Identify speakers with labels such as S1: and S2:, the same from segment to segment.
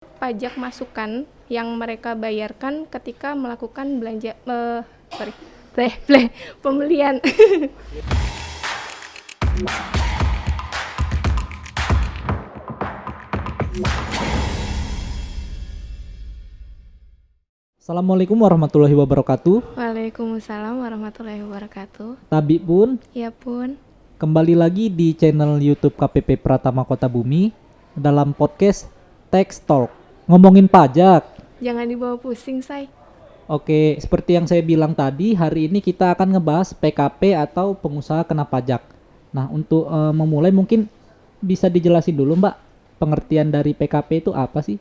S1: pajak masukan yang mereka bayarkan ketika melakukan pembelian.
S2: Assalamualaikum warahmatullahi wabarakatuh.
S1: Waalaikumsalam warahmatullahi wabarakatuh.
S2: Tabi pun
S1: Ya pun.
S2: kembali lagi di channel YouTube KPP Pratama Kota Bumi dalam podcast Tax Talk. Ngomongin pajak.
S1: Jangan dibawa pusing, say.
S2: Oke, seperti yang saya bilang tadi, hari ini kita akan ngebahas PKP atau pengusaha kena pajak. Nah, untuk memulai mungkin bisa dijelasin dulu, Mbak, pengertian dari PKP itu apa sih?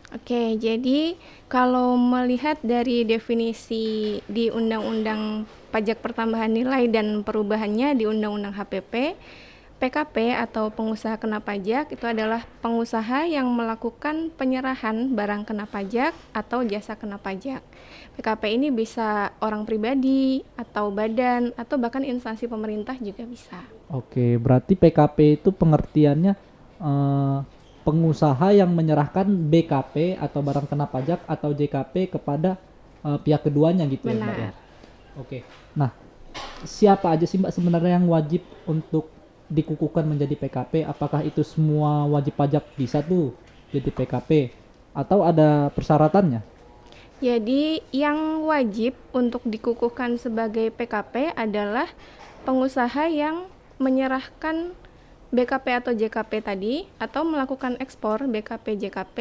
S1: Oke, jadi kalau melihat dari definisi di Undang-Undang Pajak Pertambahan Nilai dan perubahannya di Undang-Undang HPP, PKP atau pengusaha kena pajak itu adalah pengusaha yang melakukan penyerahan barang kena pajak atau jasa kena pajak. PKP ini bisa orang pribadi atau badan atau bahkan instansi pemerintah juga bisa.
S2: Oke, berarti PKP itu pengertiannya pengusaha yang menyerahkan BKP atau barang kena pajak atau JKP kepada pihak keduanya gitu ya, Mbak ya.
S1: Benar.
S2: Oke. Nah, siapa aja sih Mbak sebenarnya yang wajib untuk dikukuhkan menjadi PKP? Apakah itu semua wajib pajak bisa tuh jadi PKP atau ada persyaratannya?
S1: Jadi yang wajib untuk dikukuhkan sebagai PKP adalah pengusaha yang menyerahkan BKP atau JKP tadi atau melakukan ekspor BKP JKP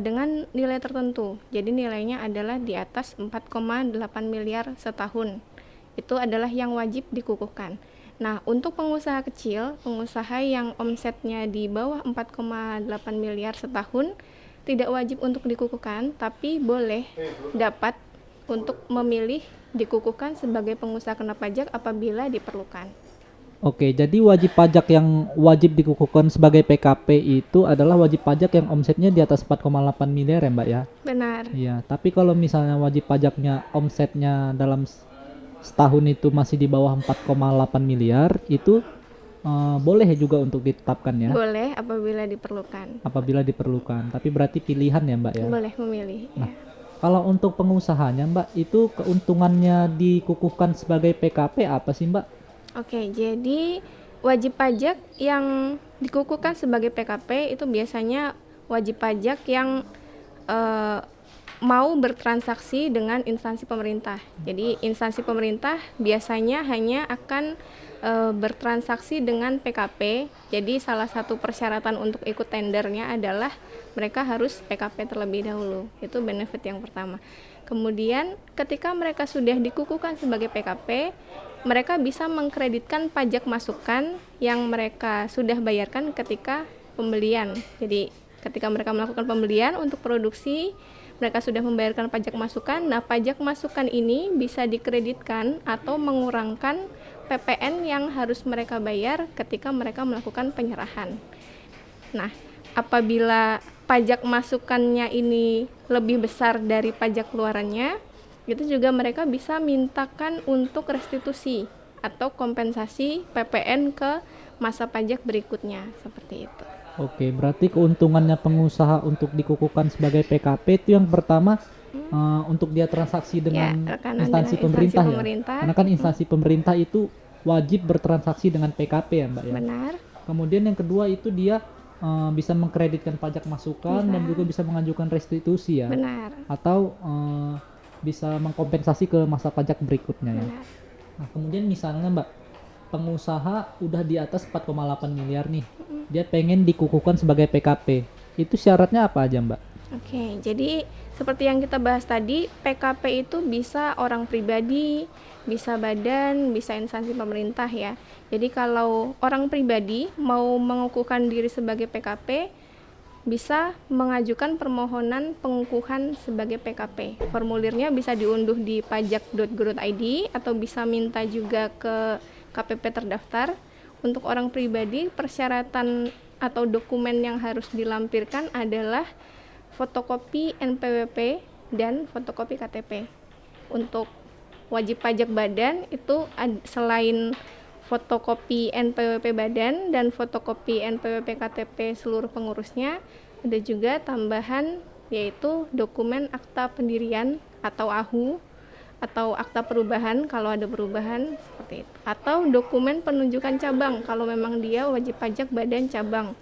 S1: dengan nilai tertentu. Jadi nilainya adalah di atas 4,8 miliar setahun. Itu adalah yang wajib dikukuhkan. Nah, untuk pengusaha kecil, pengusaha yang omsetnya di bawah 4,8 miliar setahun tidak wajib untuk dikukuhkan, tapi boleh dapat untuk memilih dikukuhkan sebagai pengusaha kena pajak apabila diperlukan.
S2: Oke, jadi wajib pajak yang wajib dikukuhkan sebagai PKP itu adalah wajib pajak yang omsetnya di atas 4,8 miliar ya, Mbak ya?
S1: Benar.
S2: Iya, tapi kalau misalnya wajib pajaknya omsetnya dalam setahun itu masih di bawah 4,8 miliar, itu boleh juga untuk ditetapkan ya,
S1: Boleh
S2: apabila diperlukan. Tapi berarti pilihan ya, Mbak ya.
S1: boleh memilih.
S2: Nah,
S1: Ya.
S2: kalau untuk pengusahanya, Mbak, itu keuntungannya dikukuhkan sebagai PKP apa sih, Mbak?
S1: Oke, jadi wajib pajak yang dikukuhkan sebagai PKP itu biasanya wajib pajak yang eh, mau bertransaksi dengan instansi pemerintah. Jadi instansi pemerintah biasanya hanya akan bertransaksi dengan PKP. Jadi salah satu persyaratan untuk ikut tendernya adalah mereka harus PKP terlebih dahulu. Itu benefit yang pertama. Kemudian ketika mereka sudah dikukuhkan sebagai PKP, mereka bisa mengkreditkan pajak masukan yang mereka sudah bayarkan ketika pembelian. Jadi ketika mereka melakukan pembelian untuk produksi, mereka sudah membayarkan pajak masukan. Nah, pajak masukan ini bisa dikreditkan atau mengurangkan PPN yang harus mereka bayar ketika mereka melakukan penyerahan. Nah, apabila pajak masukannya ini lebih besar dari pajak keluarannya, itu juga mereka bisa mintakan untuk restitusi atau kompensasi PPN ke masa pajak berikutnya, seperti itu.
S2: Oke, berarti keuntungannya pengusaha untuk dikukuhkan sebagai PKP itu yang pertama untuk dia transaksi dengan
S1: rekanan
S2: instansi
S1: dengan
S2: pemerintah
S1: instansi
S2: ya.
S1: pemerintah.
S2: Karena kan instansi pemerintah itu wajib bertransaksi dengan PKP ya, Mbak ya.
S1: Benar.
S2: Kemudian yang kedua itu dia bisa mengkreditkan pajak masukan dan juga bisa mengajukan restitusi ya.
S1: Benar.
S2: Atau bisa mengkompensasi ke masa pajak berikutnya ya.
S1: Benar.
S2: Nah, kemudian misalnya Mbak, pengusaha udah di atas 4,8 miliar nih. Dia pengen dikukuhkan sebagai PKP. Itu syaratnya apa aja, Mbak?
S1: Oke, jadi seperti yang kita bahas tadi, PKP itu bisa orang pribadi, bisa badan, bisa instansi pemerintah ya. Jadi kalau orang pribadi mau mengukuhkan diri sebagai PKP, bisa mengajukan permohonan pengukuhan sebagai PKP. Formulirnya bisa diunduh di pajak.go.id atau bisa minta juga ke KPP terdaftar. Untuk orang pribadi, persyaratan atau dokumen yang harus dilampirkan adalah fotokopi NPWP dan fotokopi KTP. Untuk wajib pajak badan itu selain fotokopi NPWP badan dan fotokopi NPWP KTP seluruh pengurusnya, ada juga tambahan yaitu dokumen akta pendirian atau AHU atau akta perubahan kalau ada perubahan seperti itu, atau dokumen penunjukan cabang kalau memang dia wajib pajak badan cabang.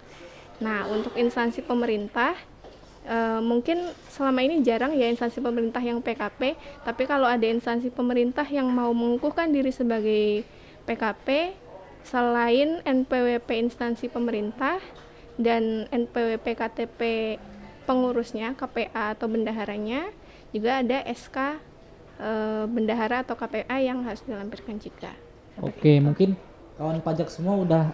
S1: Nah, untuk instansi pemerintah mungkin selama ini jarang ya instansi pemerintah yang PKP, tapi kalau ada instansi pemerintah yang mau mengukuhkan diri sebagai PKP, selain NPWP instansi pemerintah dan NPWP KTP pengurusnya, KPA atau bendaharanya, juga ada SK bendahara atau KPA yang harus dilampirkan juga.
S2: Oke, mungkin kawan pajak semua udah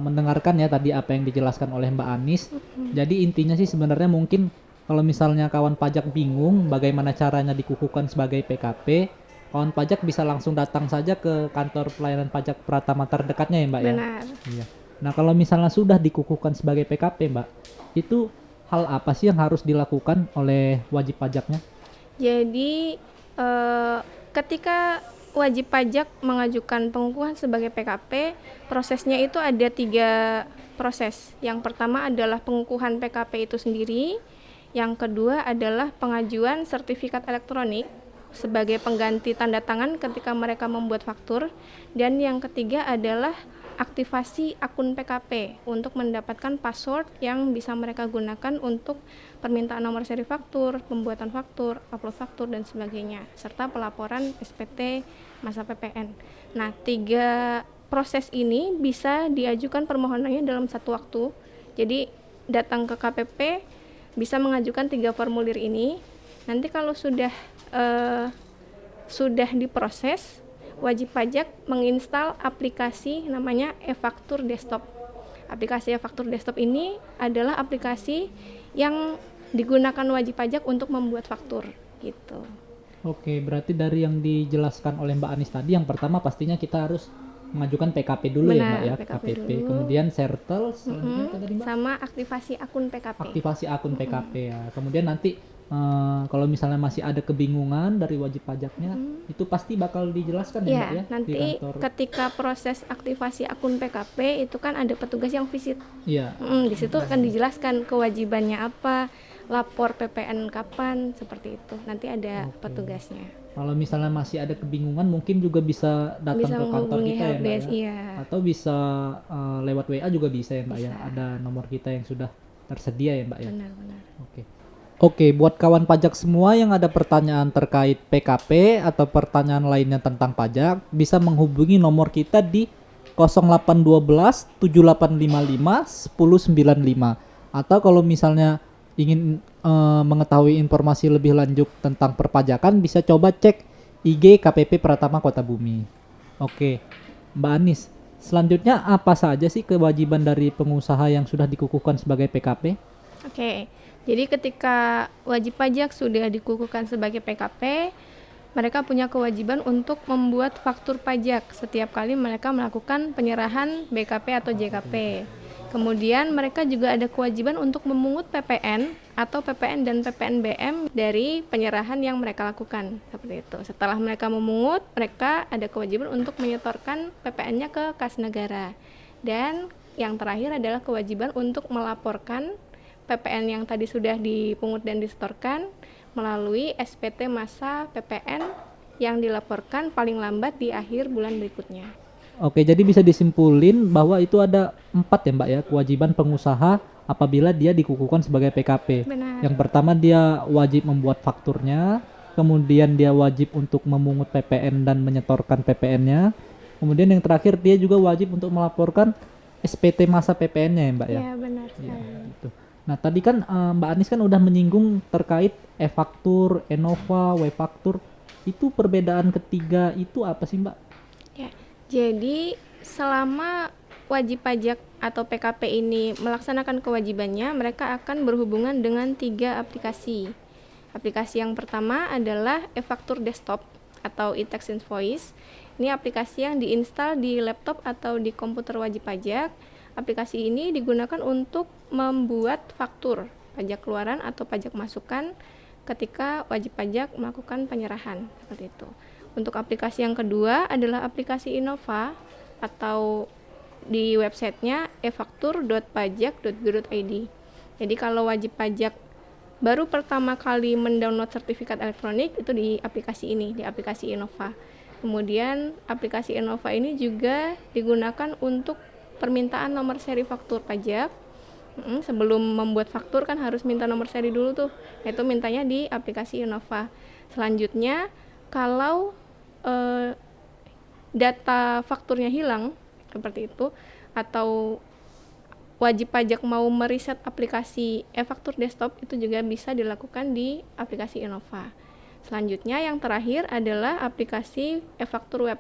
S2: mendengarkan ya tadi apa yang dijelaskan oleh Mbak Anis. Jadi intinya sih sebenarnya mungkin kalau misalnya kawan pajak bingung bagaimana caranya dikukuhkan sebagai PKP, kawan pajak bisa langsung datang saja ke kantor pelayanan pajak Pratama terdekatnya ya Mbak ya.
S1: Benar.
S2: Iya. Nah kalau misalnya sudah dikukuhkan sebagai PKP Mbak, itu hal apa sih yang harus dilakukan oleh wajib pajaknya?
S1: Jadi ketika wajib pajak mengajukan pengukuhan sebagai PKP, prosesnya itu ada 3 proses. Yang pertama adalah pengukuhan PKP itu sendiri, yang kedua adalah pengajuan sertifikat elektronik sebagai pengganti tanda tangan ketika mereka membuat faktur, dan yang ketiga adalah aktivasi akun PKP untuk mendapatkan password yang bisa mereka gunakan untuk permintaan nomor seri faktur, pembuatan faktur, upload faktur, dan sebagainya, serta pelaporan SPT masa PPN. Nah, 3 proses ini bisa diajukan permohonannya dalam satu waktu. Jadi, datang ke KPP, bisa mengajukan 3 formulir ini. Nanti kalau sudah diproses, wajib pajak menginstal aplikasi namanya e-faktur desktop. Aplikasi e-faktur desktop ini adalah aplikasi yang digunakan wajib pajak untuk membuat faktur gitu.
S2: Oke, berarti dari yang dijelaskan oleh Mbak Anis tadi, yang pertama pastinya kita harus mengajukan PKP dulu.
S1: Benar,
S2: ya Mbak ya,
S1: PKP
S2: KPP,
S1: dulu.
S2: kemudian sertel, selanjutnya apa tadi Mbak?
S1: Sama aktivasi akun PKP.
S2: Aktivasi akun PKP ya. Kemudian nanti kalau misalnya masih ada kebingungan dari wajib pajaknya, itu pasti bakal dijelaskan ya Mbak ya di
S1: nanti
S2: kantor.
S1: ketika proses aktivasi akun PKP itu kan ada petugas yang visit.
S2: Iya.
S1: Di situ akan dijelaskan kewajibannya apa, lapor PPN kapan, seperti itu. Nanti ada petugasnya.
S2: Kalau misalnya masih ada kebingungan, mungkin juga bisa datang
S1: Bisa
S2: ke kantor
S1: menghubungi
S2: kita ya Mbak
S1: helpdesk,
S2: ya.
S1: iya.
S2: Atau bisa lewat WA juga bisa ya Mbak ya.
S1: Bisa.
S2: Ada nomor kita yang sudah tersedia ya Mbak ya.
S1: Benar-benar.
S2: Oke, buat kawan pajak semua yang ada pertanyaan terkait PKP atau pertanyaan lainnya tentang pajak, bisa menghubungi nomor kita di 0812 7855 1095. Atau kalau misalnya ingin mengetahui informasi lebih lanjut tentang perpajakan, bisa coba cek IG KPP Pratama Kota Bumi. Oke, Mbak Anis, selanjutnya apa saja sih kewajiban dari pengusaha yang sudah dikukuhkan sebagai PKP?
S1: Oke, jadi ketika wajib pajak sudah dikukuhkan sebagai PKP, mereka punya kewajiban untuk membuat faktur pajak setiap kali mereka melakukan penyerahan BKP atau JKP. Kemudian mereka juga ada kewajiban untuk memungut PPN atau PPN dan PPNBM dari penyerahan yang mereka lakukan, seperti itu. Setelah mereka memungut, mereka ada kewajiban untuk menyetorkan PPN-nya ke kas negara. Dan yang terakhir adalah kewajiban untuk melaporkan PPN yang tadi sudah dipungut dan disetorkan melalui SPT masa PPN yang dilaporkan paling lambat di akhir bulan berikutnya.
S2: Oke, jadi bisa disimpulin bahwa itu ada 4 ya Mbak ya, kewajiban pengusaha apabila dia dikukuhkan sebagai PKP.
S1: Benar.
S2: Yang pertama dia wajib membuat fakturnya, kemudian dia wajib untuk memungut PPN dan menyetorkan PPN-nya, kemudian yang terakhir dia juga wajib untuk melaporkan SPT masa PPN-nya ya Mbak ya.
S1: Iya, benar
S2: Iya,
S1: sekali.
S2: gitu. Nah tadi kan Mbak Anis kan udah menyinggung terkait e-faktur, e-nova, w-faktur. Itu perbedaan ketiga itu apa sih Mbak?
S1: Ya, jadi selama wajib pajak atau PKP ini melaksanakan kewajibannya, mereka akan berhubungan dengan 3 aplikasi. Aplikasi yang pertama adalah e-faktur desktop atau e-tax invoice. Ini aplikasi yang diinstal di laptop atau di komputer wajib pajak. Aplikasi ini digunakan untuk membuat faktur pajak keluaran atau pajak masukan ketika wajib pajak melakukan penyerahan, seperti itu. Untuk aplikasi yang kedua adalah aplikasi Innova atau di websitenya efaktur.pajak.go.id. Jadi kalau wajib pajak baru pertama kali mendownload sertifikat elektronik itu di aplikasi ini, di aplikasi Innova. Kemudian aplikasi Innova ini juga digunakan untuk permintaan nomor seri faktur pajak. Sebelum membuat faktur kan harus minta nomor seri dulu tuh, itu mintanya di aplikasi Innova. Selanjutnya kalau data fakturnya hilang seperti itu, atau wajib pajak mau meriset aplikasi e-faktur desktop, itu juga bisa dilakukan di aplikasi Innova. Selanjutnya yang terakhir adalah aplikasi e-faktur web.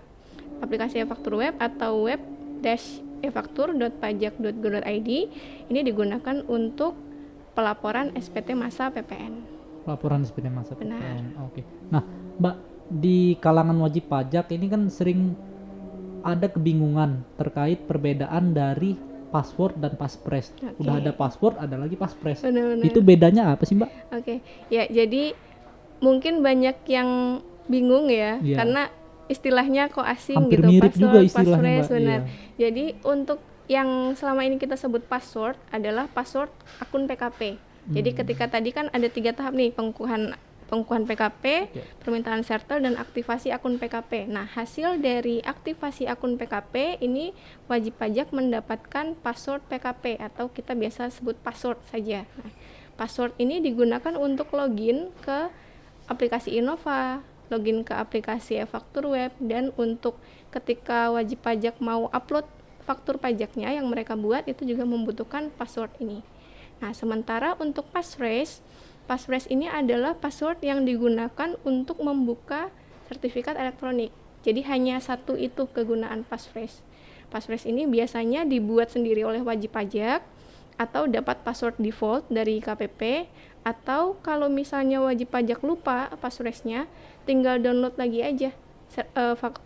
S1: Aplikasi e-faktur web atau web-efaktur.pajak.go.id ini digunakan untuk pelaporan SPT masa PPN.
S2: Laporan SPT masa
S1: Benar.
S2: PPN. Oke. Nah, Mbak, di kalangan wajib pajak ini kan sering ada kebingungan terkait perbedaan dari password dan passphrase.
S1: Oke.
S2: Udah ada password, ada lagi passphrase.
S1: Benar-benar.
S2: Itu bedanya apa sih, Mbak?
S1: Oke, ya jadi mungkin banyak yang bingung ya,
S2: Iya.
S1: karena istilahnya kok asing
S2: Hampir
S1: gitu,
S2: mirip
S1: password,
S2: juga istilahnya,
S1: passphrase,
S2: Mbak.
S1: benar.
S2: Iya.
S1: Jadi untuk yang selama ini kita sebut password adalah password akun PKP. Jadi ketika tadi kan ada 3 tahap nih, pengukuhan PKP,
S2: Oke.
S1: permintaan sertel, dan aktivasi akun PKP. Nah, hasil dari aktivasi akun PKP ini wajib pajak mendapatkan password PKP atau kita biasa sebut password saja. Nah, password ini digunakan untuk login ke aplikasi Innova, login ke aplikasi e-faktur web, dan untuk ketika wajib pajak mau upload faktur pajaknya yang mereka buat itu juga membutuhkan password ini. Nah, sementara untuk passphrase ini adalah password yang digunakan untuk membuka sertifikat elektronik. Jadi hanya satu itu kegunaan passphrase. Passphrase ini biasanya dibuat sendiri oleh wajib pajak atau dapat password default dari KPP, atau kalau misalnya wajib pajak lupa passphrase-nya, tinggal download lagi aja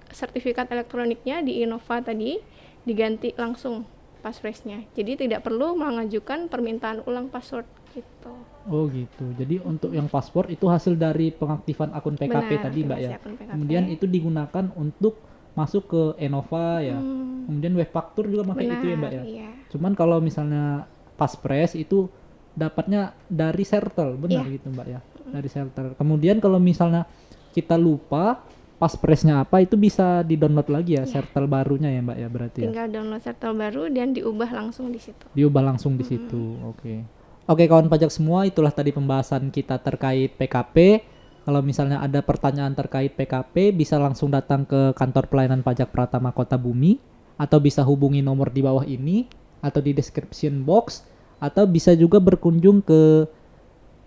S1: sertifikat elektroniknya di Innova tadi, diganti langsung passphrase-nya. Jadi tidak perlu mengajukan permintaan ulang password gitu.
S2: Oh gitu. Jadi untuk yang password itu hasil dari pengaktifan akun PKP
S1: Benar,
S2: tadi, Mbak ya.
S1: aktivasi akun PKP.
S2: Kemudian itu digunakan untuk masuk ke Innova ya. Kemudian web faktur juga pakai itu ya, Mbak ya.
S1: Iya.
S2: Cuman kalau misalnya passphrase itu dapatnya dari sertel, benar
S1: Iya.
S2: gitu, Mbak ya. Dari sertel. Kemudian kalau misalnya kita lupa passphrase-nya apa, itu bisa di-download lagi ya, sertel barunya ya, Mbak ya, berarti ya.
S1: Tinggal download sertel baru dan diubah langsung di situ.
S2: Diubah langsung di situ. Oke. Oke, kawan pajak semua, itulah tadi pembahasan kita terkait PKP. Kalau misalnya ada pertanyaan terkait PKP, bisa langsung datang ke kantor pelayanan pajak Pratama Kota Bumi, atau bisa hubungi nomor di bawah ini atau di description box, atau bisa juga berkunjung ke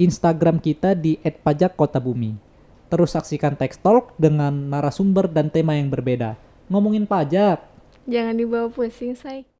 S2: Instagram kita di @pajakkotabumi. Terus saksikan Text Talk dengan narasumber dan tema yang berbeda. Ngomongin pajak,
S1: Jangan dibawa pusing, say.